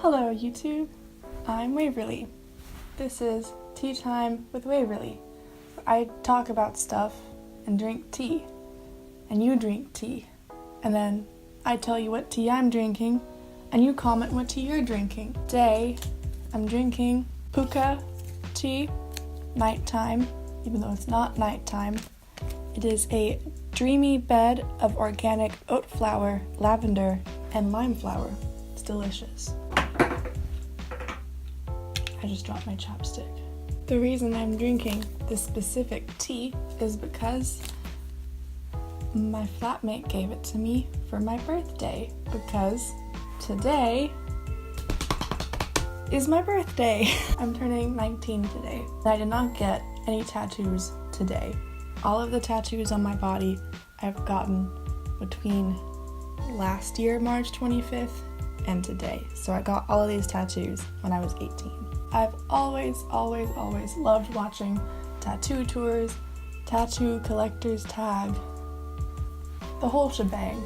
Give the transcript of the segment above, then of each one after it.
Hello YouTube, I'm Waverly. This is Tea Time with Waverly. I talk about stuff and drink tea, and you drink tea, and then I tell you what tea I'm drinking, and you comment what tea you're drinking. Today, I'm drinking puka tea, nighttime, even though it's not nighttime. It is a dreamy bed of organic oat flour, lavender, and lime flower. It's delicious. I just dropped my chopstick. The reason I'm drinking this specific tea is because my flatmate gave it to me for my birthday, because today is my birthday. I'm turning 19 today. I did not get any tattoos today. All of the tattoos on my body I've gotten between last year, March 25th, and today. So I got all of these tattoos when I was 18. I've always loved watching tattoo tours, tattoo collectors tag, the whole shebang,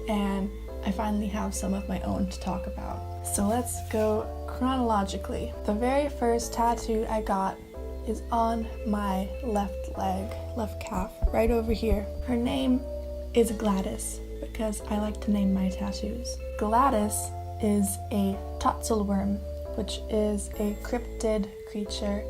and I finally have some of my own to talk about. So let's go chronologically. The very first tattoo I got is on my left leg, left calf, right over here. Her name is Gladys, because I like to name my tattoos. Gladys is a totzelworm, which is a cryptid creature.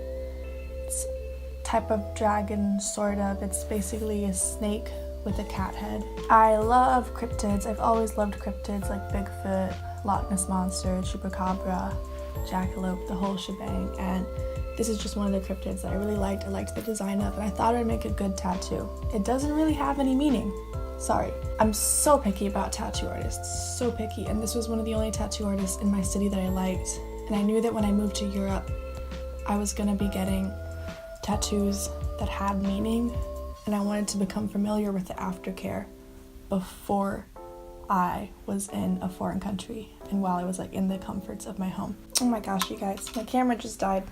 It's a type of dragon, sort of. It's basically a snake with a cat head. I love cryptids. I've always loved cryptids like Bigfoot, Loch Ness Monster, Chupacabra, Jackalope, the whole shebang. And this is just one of the cryptids that I really liked. I liked the design of, and I thought it would make a good tattoo. It doesn't really have any meaning. Sorry. I'm so picky about tattoo artists. So picky. And this was one of the only tattoo artists in my city that I liked. And I knew that when I moved to Europe, I was gonna be getting tattoos that had meaning, and I wanted to become familiar with the aftercare before I was in a foreign country and while I was like in the comforts of my home. Oh my gosh, you guys, my camera just died.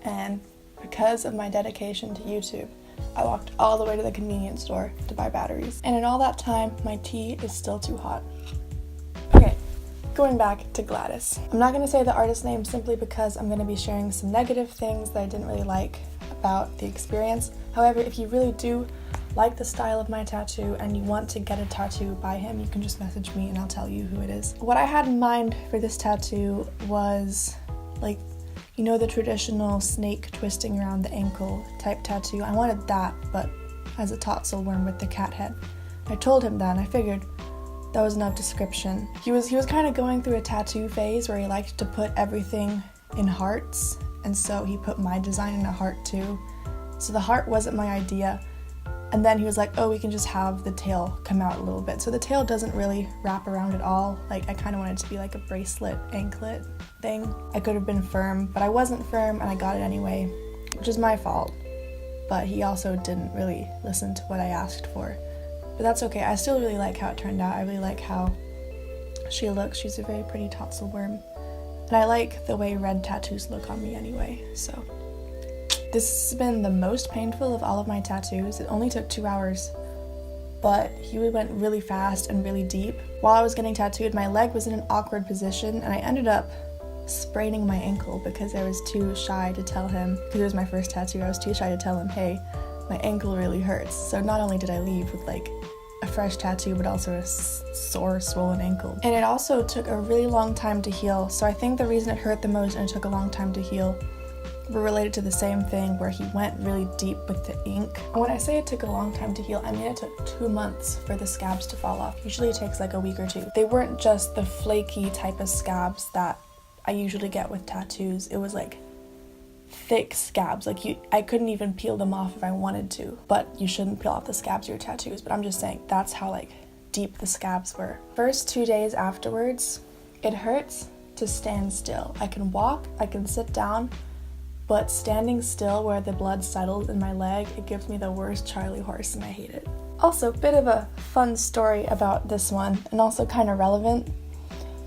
And because of my dedication to YouTube, I walked all the way to the convenience store to buy batteries. And in all that time, my tea is still too hot. Okay. Going back to Gladys. I'm not going to say the artist name simply because I'm going to be sharing some negative things that I didn't really like about the experience. However, if you really do like the style of my tattoo and you want to get a tattoo by him, you can just message me and I'll tell you who it is. What I had in mind for this tattoo was like, you know, the traditional snake twisting around the ankle type tattoo. I wanted that, but as a totzelworm with the cat head. I told him that and I figured that was enough description. He was kind of going through a tattoo phase where he liked to put everything in hearts, and so he put my design in a heart too. So the heart wasn't my idea, and then he was like, oh, we can just have the tail come out a little bit. So the tail doesn't really wrap around at all. Like, I kind of wanted it to be like a bracelet, anklet thing. I could have been firm, but I wasn't firm and I got it anyway, which is my fault. But he also didn't really listen to what I asked for. But that's okay. I still really like how it turned out. I really like how she looks. She's a very pretty totzelworm. And I like the way red tattoos look on me anyway, so. This has been the most painful of all of my tattoos. It only took 2 hours, but he went really fast and really deep. While I was getting tattooed, my leg was in an awkward position, and I ended up spraining my ankle because I was too shy to tell him, because it was my first tattoo, I was too shy to tell him, hey, my ankle really hurts. So not only did I leave with like a fresh tattoo, but also a sore, swollen ankle. And it also took a really long time to heal. So I think the reason it hurt the most and it took a long time to heal were related to the same thing, where he went really deep with the ink. And when I say it took a long time to heal, I mean it took 2 months for the scabs to fall off. Usually it takes like a week or two. They weren't just the flaky type of scabs that I usually get with tattoos. It was like thick scabs. Like I couldn't even peel them off if I wanted to. But you shouldn't peel off the scabs of your tattoos. But I'm just saying that's how like deep the scabs were. First 2 days afterwards, it hurts to stand still. I can walk, I can sit down, but standing still where the blood settles in my leg, it gives me the worst Charlie horse and I hate it. Also, bit of a fun story about this one, and also kind of relevant.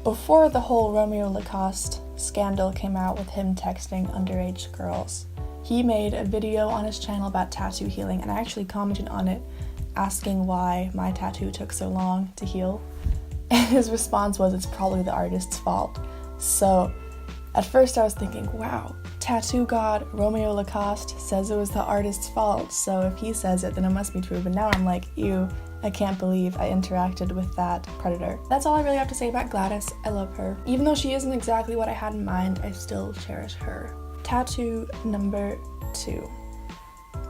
Before the whole Romeo Lacoste scandal came out with him texting underage girls, he made a video on his channel about tattoo healing, and I actually commented on it asking why my tattoo took so long to heal. And his response was, it's probably the artist's fault. So at first I was thinking, wow, tattoo god Romeo Lacoste says it was the artist's fault, so if he says it, then it must be true. But now I'm like, ew, I can't believe I interacted with that predator. That's all I really have to say about Gladys. I love her. Even though she isn't exactly what I had in mind, I still cherish her. Tattoo number 2.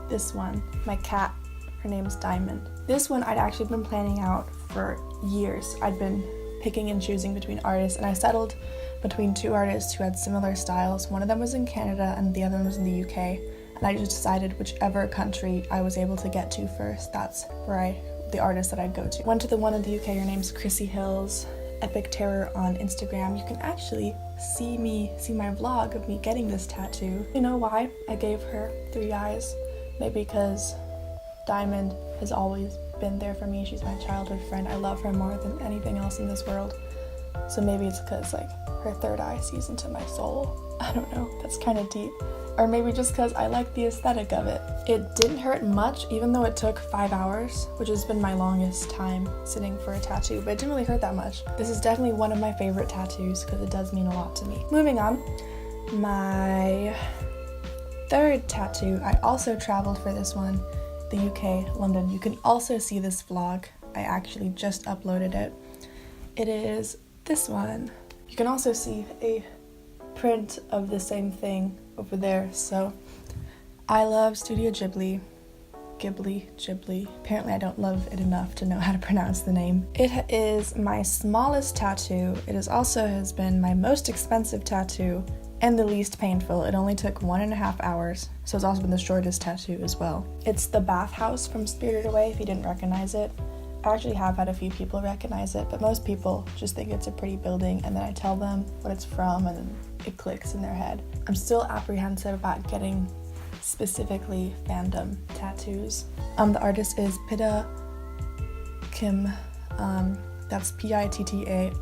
This one, my cat, her name's Diamond. This one I'd actually been planning out for years. I'd been picking and choosing between artists, and I settled between 2 artists who had similar styles. One of them was in Canada and the other one was in the UK, and I just decided whichever country I was able to get to first, that's where the artist that I'd go to. Went to the one in the UK, her name's Chrissy Hills, Epic Terror on Instagram. You can actually see my vlog of me getting this tattoo. You know why I gave her 3 eyes? Maybe because Diamond has always been there for me. She's my childhood friend. I love her more than anything else in this world. So maybe it's because like her 3rd eye sees into my soul. I don't know, that's kind of deep. Or maybe just because I like the aesthetic of it. It didn't hurt much, even though it took 5 hours, which has been my longest time sitting for a tattoo, but it didn't really hurt that much. This is definitely one of my favorite tattoos because it does mean a lot to me. Moving on, my 3rd tattoo, I also traveled for this one, the UK, London. You can also see this vlog. I actually just uploaded it. It is this one. You can also see a print of the same thing over there. So I love Studio Ghibli. Apparently I don't love it enough to know how to pronounce the name. It is my smallest tattoo. It has been my most expensive tattoo and the least painful. It only took 1.5 hours, so it's also been the shortest tattoo as well. It's the bathhouse from Spirited Away, if you didn't recognize it. I actually have had a few people recognize it, but most people just think it's a pretty building, and then I tell them what it's from and then it clicks in their head. I'm still apprehensive about getting specifically fandom tattoos. The artist is Pitta Kim. That's PITTA_KKM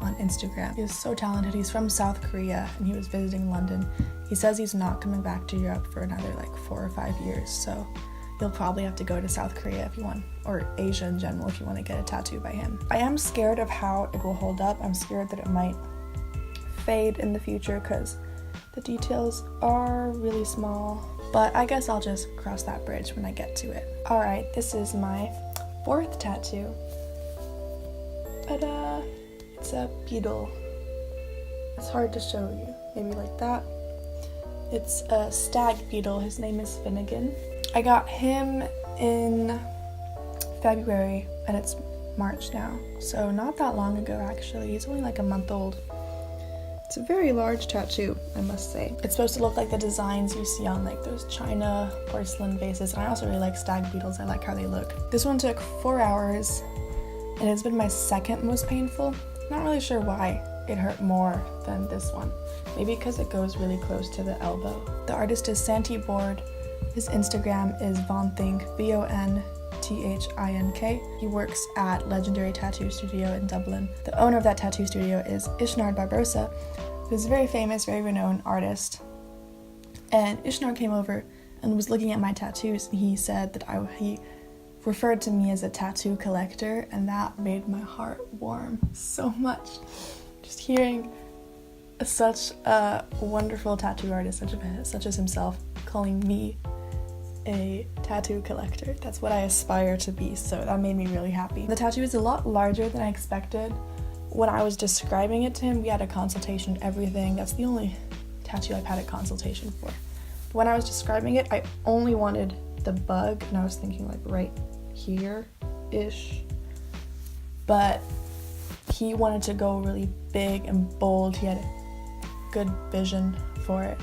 on Instagram. He is so talented. He's from South Korea and he was visiting London. He says he's not coming back to Europe for another like 4 or 5 years, so you'll probably have to go to South Korea if you want, or Asia in general if you want to get a tattoo by him. I am scared of how it will hold up. I'm scared that it might fade in the future because the details are really small, but I guess I'll just cross that bridge when I get to it. Alright, this is my 4th tattoo. Ta-da! It's a beetle. It's hard to show you. Maybe like that. It's a stag beetle. His name is Finnegan. I got him in February and it's March now, so not that long ago actually. He's only like a month old. It's a very large tattoo, I must say. It's supposed to look like the designs you see on like those China porcelain vases, and I also really like stag beetles. I like how they look. This one took 4 hours and it's been my 2nd most painful. Not really sure why it hurt more than this one. Maybe because it goes really close to the elbow. The artist is Santi Board. His Instagram is Vonthink, VONTHINK. He works at Legendary Tattoo Studio in Dublin. The owner of that tattoo studio is Ishnard Barbosa, who's a very famous, very renowned artist. And Ishnard came over and was looking at my tattoos, and he said that he referred to me as a tattoo collector, and that made my heart warm so much. Just hearing such a wonderful tattoo artist such as himself calling me a tattoo collector. That's what I aspire to be, so that made me really happy. The tattoo is a lot larger than I expected. When I was describing it to him, we had a consultation, everything. That's the only tattoo I've had a consultation for. When I was describing it, I only wanted the bug, and I was thinking like right here-ish. But he wanted to go really big and bold. He had a good vision for it.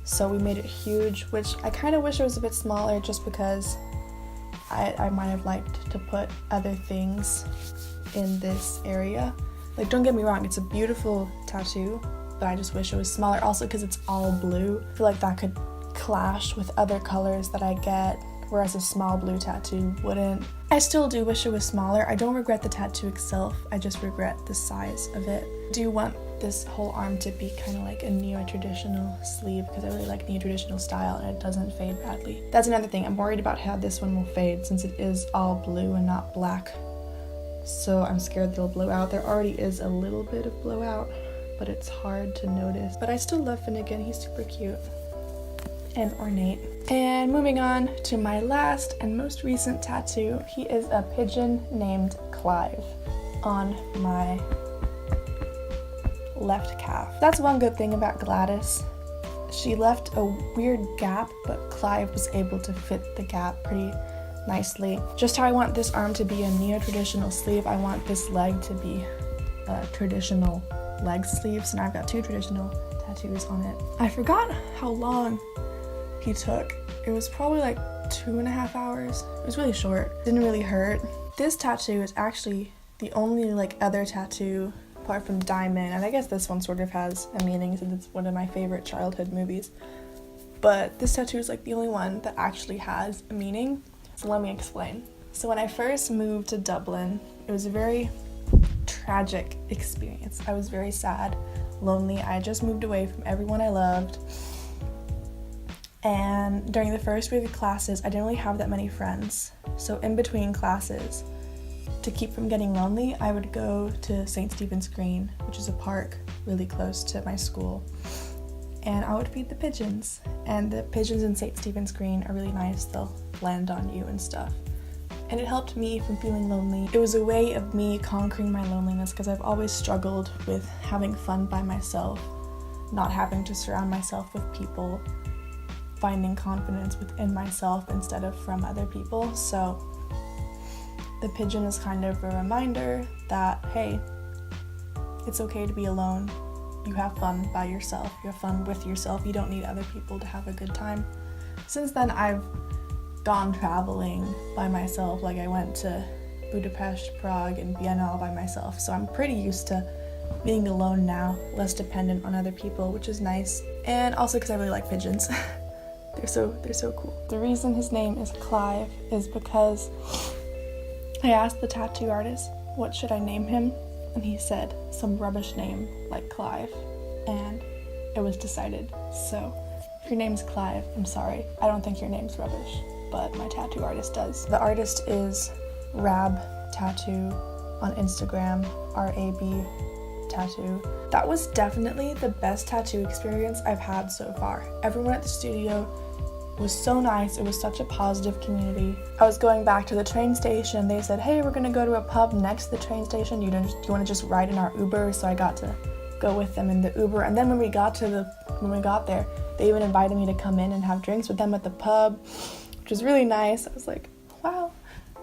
So we made it huge, which I kind of wish it was a bit smaller just because I might have liked to put other things in this area. Like, don't get me wrong, it's a beautiful tattoo, but I just wish it was smaller. Also because it's all blue. I feel like that could clash with other colors that I get, whereas a small blue tattoo wouldn't. I still do wish it was smaller. I don't regret the tattoo itself, I just regret the size of it. I do want this whole arm to be kind of like a neo-traditional sleeve because I really like neo-traditional style and it doesn't fade badly. That's another thing, I'm worried about how this one will fade since it is all blue and not black. so I'm scared they'll blow out. There already is a little bit of blowout, but it's hard to notice. But I still love Finnegan, he's super cute and ornate. And moving on to my last and most recent tattoo, he is a pigeon named Clive on my left calf. That's one good thing about Gladys. She left a weird gap, but Clive was able to fit the gap pretty nicely. Just how I want this arm to be a neo-traditional sleeve, I want this leg to be a traditional leg sleeve, so now I've got 2 traditional tattoos on it. I forgot how long he took. It was probably like 2.5 hours. It was really short. Didn't really hurt. This tattoo is actually the only other tattoo apart from Diamond, and I guess this one sort of has a meaning since it's one of my favorite childhood movies. But this tattoo is the only one that actually has a meaning. So let me explain. So when I first moved to Dublin, it was a very tragic experience. I was very sad, lonely. I just moved away from everyone I loved. And during the first week of classes, I didn't really have that many friends. So in between classes, to keep from getting lonely, I would go to St. Stephen's Green, which is a park really close to my school, and I would feed the pigeons. And the pigeons in St. Stephen's Green are really nice. They'll land on you and stuff. And it helped me from feeling lonely. It was a way of me conquering my loneliness because I've always struggled with having fun by myself, not having to surround myself with people, finding confidence within myself instead of from other people. So the pigeon is kind of a reminder that, hey, it's okay to be alone. You have fun by yourself. You have fun with yourself. You don't need other people to have a good time. Since then, I've gone traveling by myself. I went to Budapest, Prague, and Vienna all by myself. So I'm pretty used to being alone now, less dependent on other people, which is nice. And also because I really like pigeons. They're so cool. The reason his name is Clive is because I asked the tattoo artist, what should I name him? And he said some rubbish name like Clive, and it was decided. So if your name's Clive, I'm sorry. I don't think your name's rubbish, but my tattoo artist does. The artist is Rab Tattoo on Instagram, R-A-B Tattoo. That was definitely the best tattoo experience I've had so far. Everyone at the studio was so nice. It was such a positive community. I was going back to the train station. They said, hey, we're gonna go to a pub next to the train station. Do you want to just ride in our Uber? So I got to go with them in the Uber. And then when we got there, they even invited me to come in and have drinks with them at the pub, which was really nice. I was like, wow,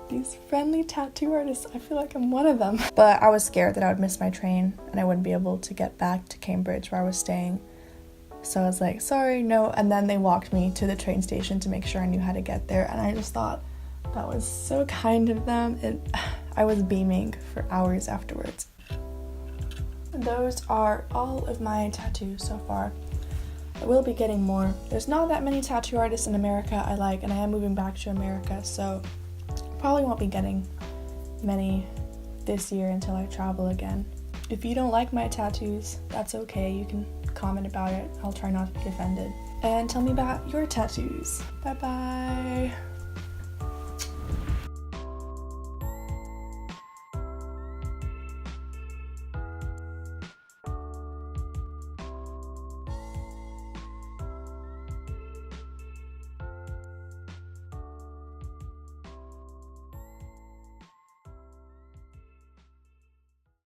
these friendly tattoo artists, I feel like I'm one of them. But I was scared that I would miss my train and I wouldn't be able to get back to Cambridge where I was staying. So I was like, sorry, no. And then they walked me to the train station to make sure I knew how to get there. And I just thought that was so kind of them. I was beaming for hours afterwards. Those are all of my tattoos so far. I will be getting more. There's not that many tattoo artists in America I like, and I am moving back to America, so probably won't be getting many this year until I travel again. If you don't like my tattoos, that's okay. You can comment about it. I'll try not to be offended. And tell me about your tattoos. Bye bye.